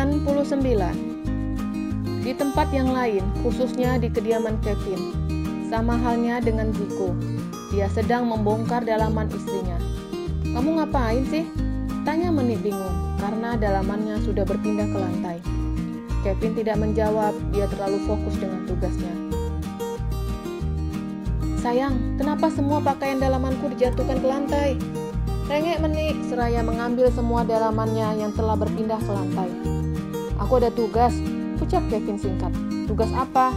99. Di tempat yang lain, khususnya di kediaman Kevin, sama halnya dengan Zico. Dia sedang membongkar dalaman istrinya. "Kamu ngapain sih?" tanya Menik bingung, karena dalamannya sudah berpindah ke lantai. Kevin tidak menjawab, dia terlalu fokus dengan tugasnya. "Sayang, kenapa semua pakaian dalamanku dijatuhkan ke lantai?" Rengek Menik seraya mengambil semua dalamannya yang telah berpindah ke lantai. "Aku ada tugas," ucap Kevin singkat. "Tugas apa?"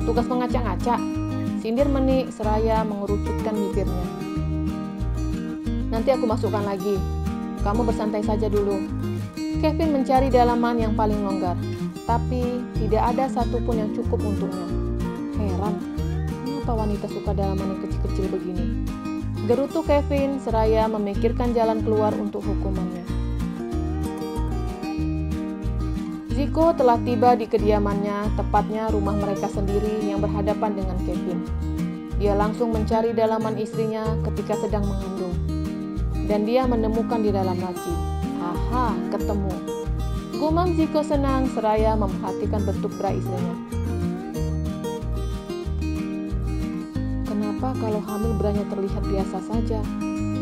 "Tugas mengacak-ngacak," sindir Menik seraya mengerucutkan bibirnya. "Nanti aku masukkan lagi. Kamu bersantai saja dulu." Kevin mencari dalaman yang paling longgar, tapi tidak ada satupun yang cukup untuknya. Heran, kenapa wanita suka dalaman yang kecil-kecil begini? Gerutu Kevin seraya memikirkan jalan keluar untuk hukumannya. Zico telah tiba di kediamannya, tepatnya rumah mereka sendiri yang berhadapan dengan Kevin. Dia langsung mencari dalaman istrinya ketika sedang mengandung. Dan dia menemukan di dalam laci. "Aha, ketemu." Gumam Zico senang seraya memperhatikan bentuk bra istrinya. Kenapa kalau hamil branya terlihat biasa saja?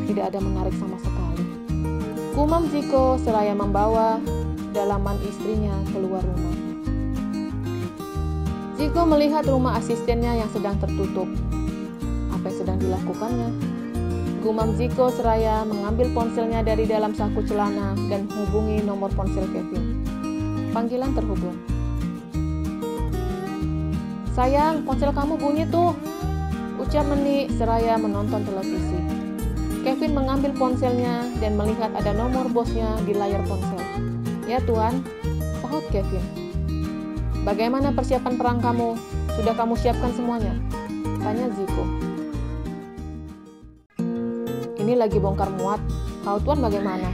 Tidak ada menarik sama sekali. Gumam Zico seraya membawa dalaman istrinya keluar rumah. Zico melihat rumah asistennya yang sedang tertutup. Apa yang sedang dilakukannya? Gumam Zico seraya mengambil ponselnya dari dalam saku celana dan menghubungi nomor ponsel Kevin. Panggilan terhubung. "Sayang, ponsel kamu bunyi tuh," ucap Menik seraya menonton televisi. Kevin mengambil ponselnya dan melihat ada nomor bosnya di layar ponsel. "Ya Tuan," sahut Kevin. "Bagaimana persiapan perang kamu? Sudah kamu siapkan semuanya?" tanya Zico. "Ini lagi bongkar muat. Kalau Tuan bagaimana?"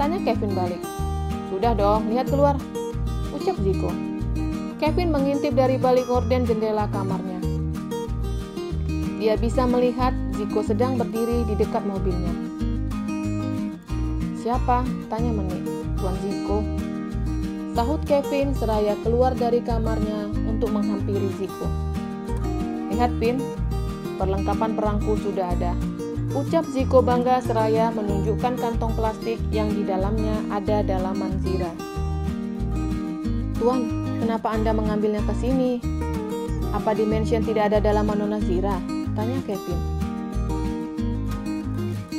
tanya Kevin balik. "Sudah dong, lihat keluar," ucap Zico. Kevin mengintip dari balik gorden jendela kamarnya. Dia bisa melihat Zico sedang berdiri di dekat mobilnya. "Siapa?" tanya Menik. "Tuan Zico," sahut Kevin seraya keluar dari kamarnya untuk menghampiri Zico. "Lihat, Pin, perlengkapan perangku sudah ada," ucap Zico bangga seraya menunjukkan kantong plastik yang di dalamnya ada dalaman Zira. "Tuan, kenapa Anda mengambilnya ke sini? Apa di mansion tidak ada dalaman Nona Zira?" tanya Kevin.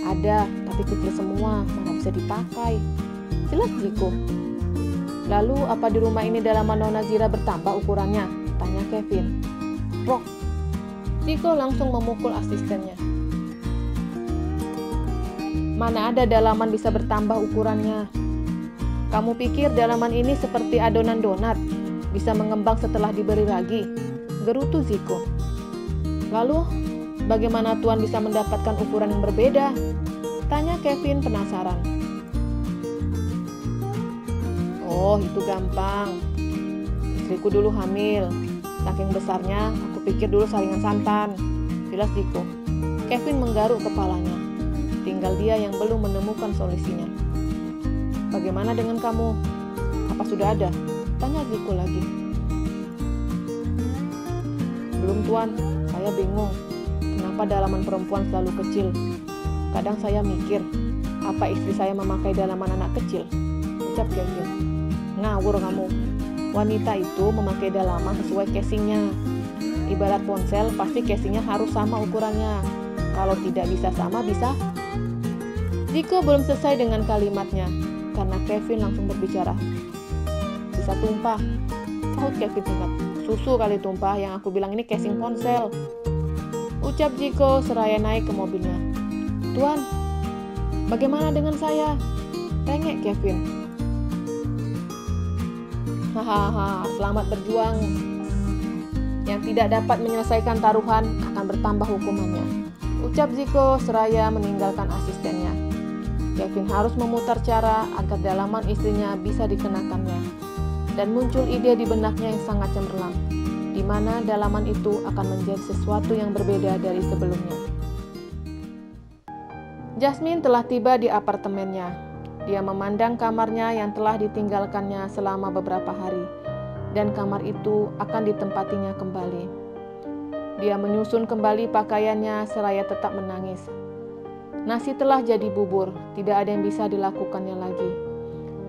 "Ada, tapi kecil semua, mana bisa dipakai," jelas Zico. "Lalu apa di rumah ini dalaman Nona Zira bertambah ukurannya?" tanya Kevin. "Prok!" Zico langsung memukul asistennya. "Mana ada dalaman bisa bertambah ukurannya? Kamu pikir dalaman ini seperti adonan donat, bisa mengembang setelah diberi ragi?" gerutu Zico. "Lalu, bagaimana Tuan bisa mendapatkan ukuran yang berbeda?" tanya Kevin penasaran. "Oh, itu gampang. Istriku dulu hamil. Saking besarnya, aku pikir dulu saringan santan," jelas Zico. Kevin menggaruk kepalanya. Tinggal dia yang belum menemukan solusinya. "Bagaimana dengan kamu? Apa sudah ada?" tanya Zico lagi. "Belum Tuan, saya bingung. Kenapa dalaman perempuan selalu kecil? Kadang saya mikir, apa istri saya memakai dalaman anak kecil?" ucap Kevin. "Ngawur kamu. Wanita itu memakai dalaman sesuai casingnya. Ibarat ponsel, pasti casingnya harus sama ukurannya. Kalau tidak bisa sama, bisa..." Zico belum selesai dengan kalimatnya, karena Kevin langsung berbicara. "Bisa tumpah," sahut Kevin singkat. "Susu kali tumpah, yang aku bilang ini casing ponsel," ucap Zico seraya naik ke mobilnya. "Tuan, bagaimana dengan saya?" rengek Kevin. "Hahaha, selamat berjuang. Yang tidak dapat menyelesaikan taruhan akan bertambah hukumannya," ucap Zico seraya meninggalkan asistennya. Kevin harus memutar cara agar dalaman istrinya bisa dikenakannya. Dan muncul ide di benaknya yang sangat cemerlang, di mana dalaman itu akan menjadi sesuatu yang berbeda dari sebelumnya. Jasmine telah tiba di apartemennya. Dia memandang kamarnya yang telah ditinggalkannya selama beberapa hari, dan kamar itu akan ditempatinya kembali. Dia menyusun kembali pakaiannya seraya tetap menangis. Nasi telah jadi bubur, tidak ada yang bisa dilakukannya lagi.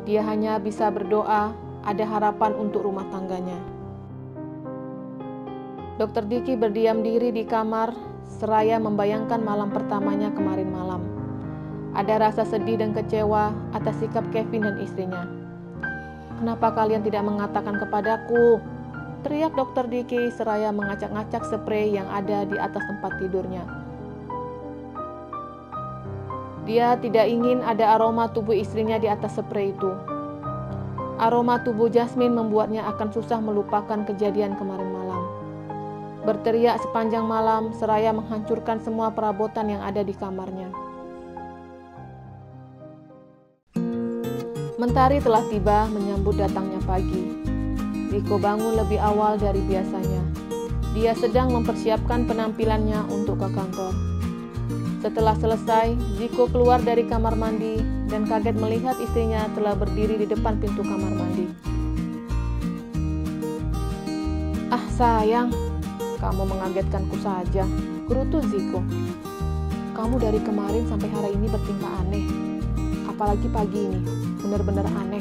Dia hanya bisa berdoa, ada harapan untuk rumah tangganya. Dr. Diki berdiam diri di kamar, seraya membayangkan malam pertamanya kemarin malam. Ada rasa sedih dan kecewa atas sikap Kevin dan istrinya. "Kenapa kalian tidak mengatakan kepadaku?" teriak Dr. Diki seraya mengacak-ngacak sprei yang ada di atas tempat tidurnya. Dia tidak ingin ada aroma tubuh istrinya di atas sprei itu. Aroma tubuh Jasmine membuatnya akan susah melupakan kejadian kemarin malam. Berteriak sepanjang malam seraya menghancurkan semua perabotan yang ada di kamarnya. Mentari telah tiba menyambut datangnya pagi. Ziko bangun lebih awal dari biasanya. Dia sedang mempersiapkan penampilannya untuk ke kantor. Setelah selesai, Ziko keluar dari kamar mandi dan kaget melihat istrinya telah berdiri di depan pintu kamar mandi. "Ah sayang, kamu mengagetkanku saja," gerutu Ziko. "Kamu dari kemarin sampai hari ini bertingkah aneh. Apalagi pagi ini, benar-benar aneh,"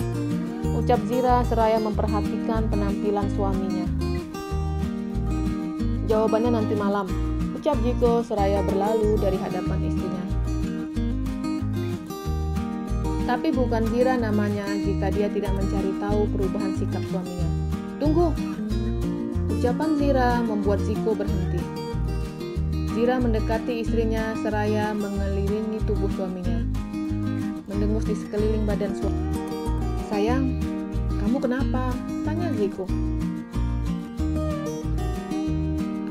ucap Zira seraya memperhatikan penampilan suaminya. "Jawabannya nanti malam," ucap Ziko seraya berlalu dari hadapan istrinya. Tapi bukan Zira namanya jika dia tidak mencari tahu perubahan sikap suaminya. "Tunggu!" Ucapan Zira membuat Ziko berhenti. Zira mendekati istrinya seraya mengelilingi tubuh suaminya, mendengus di sekeliling badan suami. "Sayang, kamu kenapa?" tanya Ziko.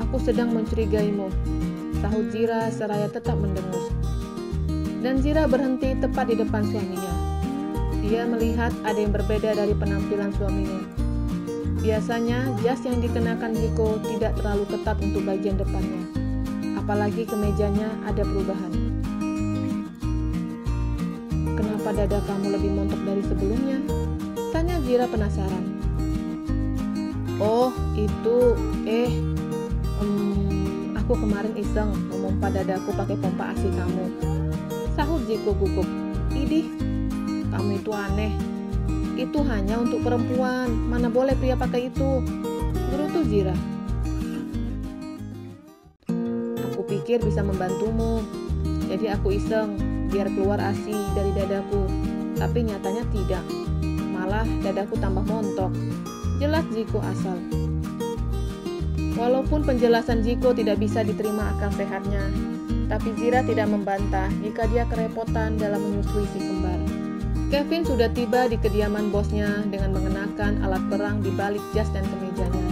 "Aku sedang mencurigaimu," sahut Zira seraya tetap mendengus. Dan Zira berhenti tepat di depan suaminya. Dia melihat ada yang berbeda dari penampilan suaminya. Biasanya jas yang dikenakan Ziko tidak terlalu ketat untuk bagian depannya, apalagi kemejanya ada perubahan. "Kenapa dada kamu lebih montok dari sebelumnya?" tanya Zira penasaran. "Oh, itu, aku kemarin iseng memompa dadaku pakai pompa ASI kamu," sahut Ziko gugup. "Idih, kamu itu aneh. Itu hanya untuk perempuan, mana boleh pria pakai itu," gerutu Zira. "Aku pikir bisa membantumu, jadi aku iseng biar keluar ASI dari dadaku, tapi nyatanya tidak. Malah dadaku tambah montok," jelas Ziko asal. Walaupun penjelasan Ziko tidak bisa diterima akal sehatnya, tapi Zira tidak membantah jika dia kerepotan dalam menyusui si kembar. Kevin sudah tiba di kediaman bosnya dengan mengenakan alat perang di balik jas dan kemejanya.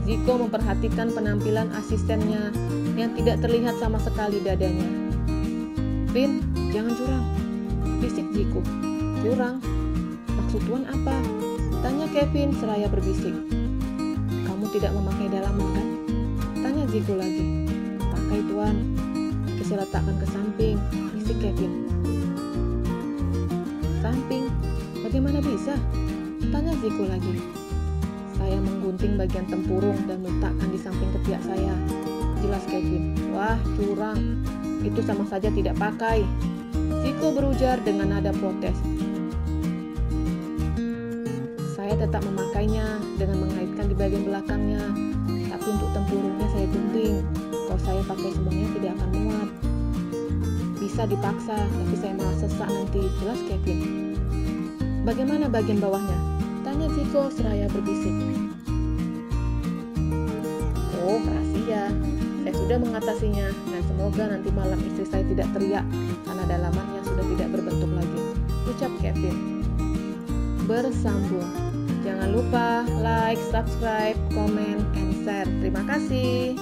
Ziko memperhatikan penampilan asistennya yang tidak terlihat sama sekali dadanya. "Vin, jangan curang," bisik Ziko. "Curang? Maksud Tuan apa?" tanya Kevin seraya berbisik. "Kamu tidak memakai dalaman kan?" tanya Ziko lagi. "Pakai Tuan, tapi saya letakkan ke samping," bisik Kevin. "Samping? Bagaimana bisa?" tanya Ziko lagi. "Saya menggunting bagian tempurung dan meletakkan di samping ketiak saya," jelas Kevin. "Wah, curang. Itu sama saja tidak pakai," Ziko berujar dengan nada protes. "Saya tetap memakainya dengan mengaitkan di bagian belakangnya, tapi untuk tempurungnya saya gunting. Kalau saya pakai semuanya tidak akan muat. Bisa dipaksa, tapi saya malah sesak nanti," jelas Kevin. "Bagaimana bagian bawahnya?" tanya Ziko seraya berbisik. "Oh, rahasia. Saya sudah mengatasinya dan semoga nanti malam istri saya tidak teriak karena dalamannya sudah tidak berbentuk lagi," ucap Kevin. Bersambung. Jangan lupa like, subscribe, komen, and share. Terima kasih.